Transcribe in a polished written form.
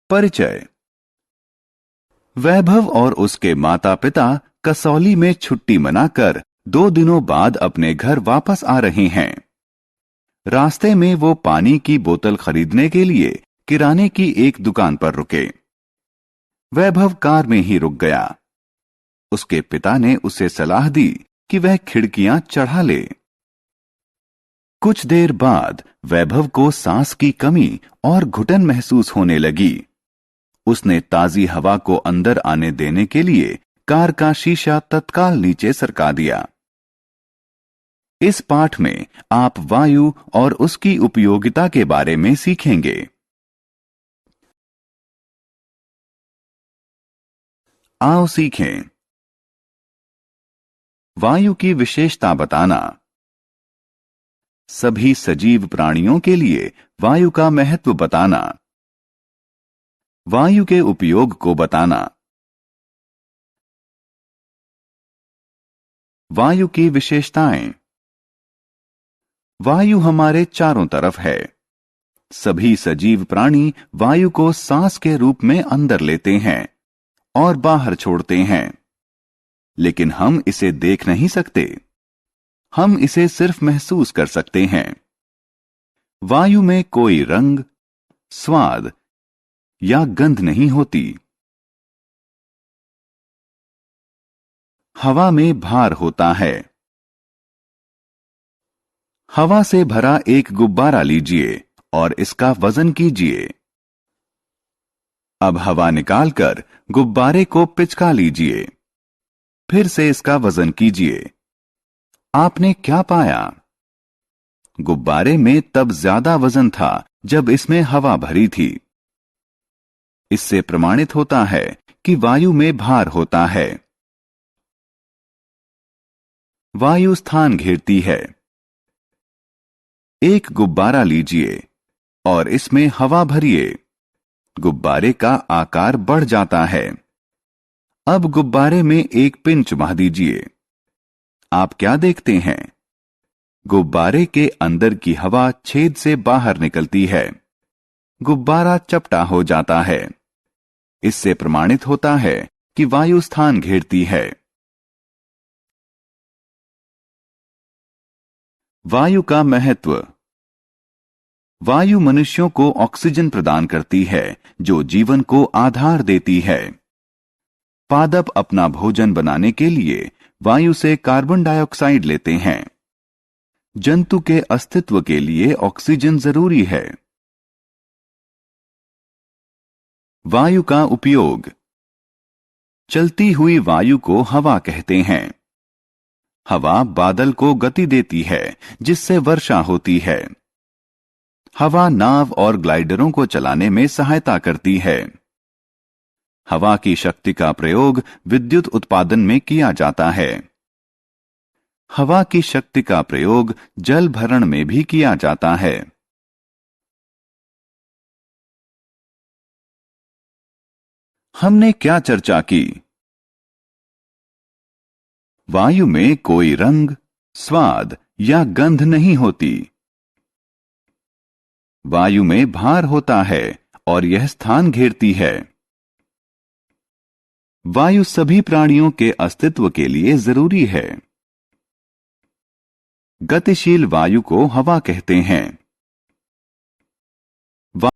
परिचय। वैभव और उसके माता पिता कसौली में छुट्टी मनाकर 2 दिनों बाद अपने घर वापस आ रहे हैं। रास्ते में वो पानी की बोतल खरीदने के लिए किराने की एक दुकान पर रुके। वैभव कार में ही रुक गया। उसके पिता ने उसे सलाह दी कि वह खिड़कियां चढ़ा ले। कुछ देर बाद वैभव को सांस की कमी और घुटन महसूस होने लगी। उसने ताजी हवा को अंदर आने देने के लिए कार का शीशा तत्काल नीचे सरका दिया। इस पाठ में आप वायु और उसकी उपयोगिता के बारे में सीखेंगे। आओ सीखें। वायु की विशेषता बताना। सभी सजीव प्राणियों के लिए वायु का महत्व बताना। वायु के उपयोग को बताना। वायु की विशेषताएं। वायु हमारे चारों तरफ है। सभी सजीव प्राणी वायु को सांस के रूप में अंदर लेते हैं और बाहर छोड़ते हैं, लेकिन हम इसे देख नहीं सकते। हम इसे सिर्फ महसूस कर सकते हैं। वायु में कोई रंग, स्वाद या गंध नहीं होती। हवा में भार होता है। हवा से भरा एक गुब्बारा लीजिए और इसका वजन कीजिए। अब हवा निकालकर गुब्बारे को पिचका लीजिए। फिर से इसका वजन कीजिए। आपने क्या पाया? गुब्बारे में तब ज्यादा वजन था जब इसमें हवा भरी थी। इससे प्रमाणित होता है कि वायु में भार होता है। वायु स्थान घेरती है। एक गुब्बारा लीजिए और इसमें हवा भरिए। गुब्बारे का आकार बढ़ जाता है। अब गुब्बारे में एक पिन चुमा दीजिए। आप क्या देखते हैं? गुब्बारे के अंदर की हवा छेद से बाहर निकलती है। गुब्बारा चपटा हो जाता है। इससे प्रमाणित होता है कि वायु स्थान घेरती है। वायु का महत्व। वायु मनुष्यों को ऑक्सीजन प्रदान करती है, जो जीवन को आधार देती है। पादप अपना भोजन बनाने के लिए वायु से कार्बन डाइऑक्साइड लेते हैं। जंतु के अस्तित्व के लिए ऑक्सीजन जरूरी है। वायु का उपयोग। चलती हुई वायु को हवा कहते हैं। हवा बादल को गति देती है, जिससे वर्षा होती है। हवा नाव और ग्लाइडरों को चलाने में सहायता करती है। हवा की शक्ति का प्रयोग विद्युत उत्पादन में किया जाता है। हवा की शक्ति का प्रयोग जल भरण में भी किया जाता है। हमने क्या चर्चा की? वायु में कोई रंग, स्वाद या गंध नहीं होती। वायु में भार होता है और यह स्थान घेरती है। वायु सभी प्राणियों के अस्तित्व के लिए जरूरी है। गतिशील वायु को हवा कहते हैं।